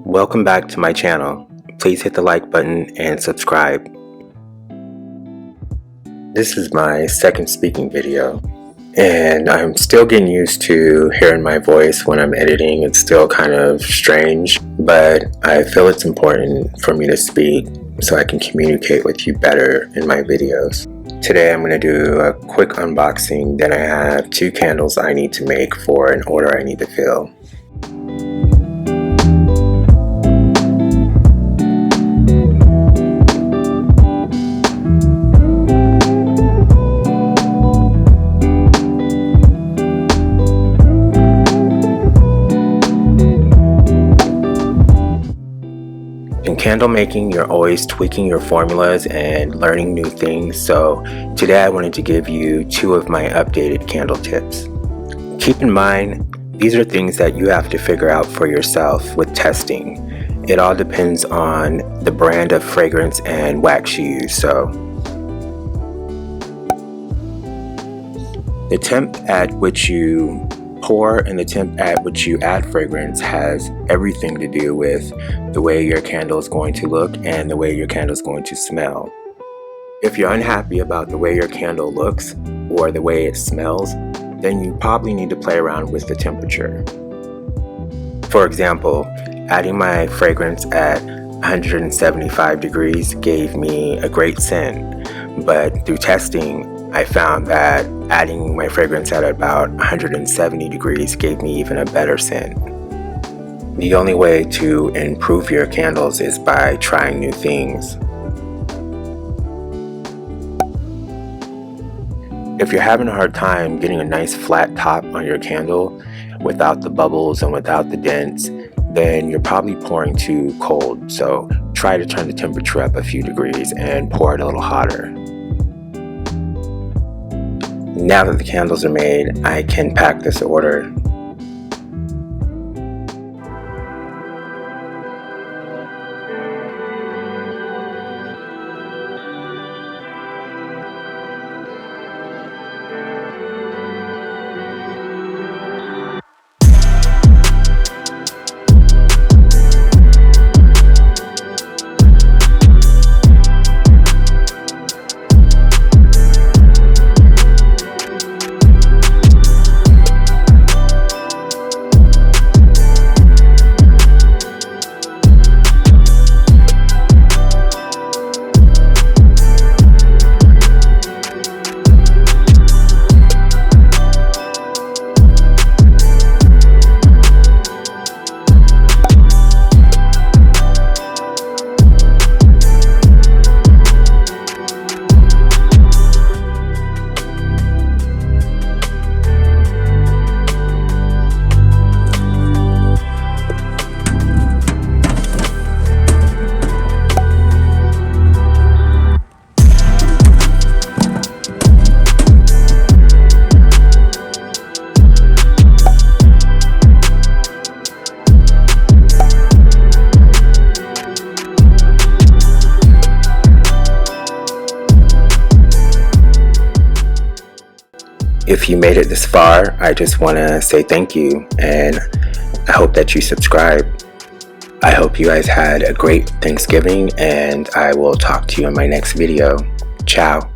Welcome back to my channel. Please hit the like button and subscribe. This is my second speaking video, and I'm still getting used to hearing my voice when I'm editing. It's still kind of strange, but I feel it's important for me to speak so I can communicate with you better in my videos. Today I'm going to do a quick unboxing. Then I have 2 candles I need to make for an order I need to fill. In candle making, you're always tweaking your formulas and learning new things, so today I wanted to give you 2 of my updated candle tips. Keep in mind, these are things that you have to figure out for yourself with testing. It all depends on the brand of fragrance and wax you use. So the temp at which you pour and the temp at which you add fragrance has everything to do with the way your candle is going to look and the way your candle is going to smell. If you're unhappy about the way your candle looks or the way it smells, then you probably need to play around with the temperature. For example, adding my fragrance at 175 degrees gave me a great scent, but through testing I found that adding my fragrance at about 170 degrees gave me even a better scent. The only way to improve your candles is by trying new things. If you're having a hard time getting a nice flat top on your candle without the bubbles and without the dents, then you're probably pouring too cold. So try to turn the temperature up a few degrees and pour it a little hotter. Now that the candles are made, I can pack this order. If you made it this far, I just want to say thank you, and I hope that you subscribe. I hope you guys had a great Thanksgiving, and I will talk to you in my next video. Ciao.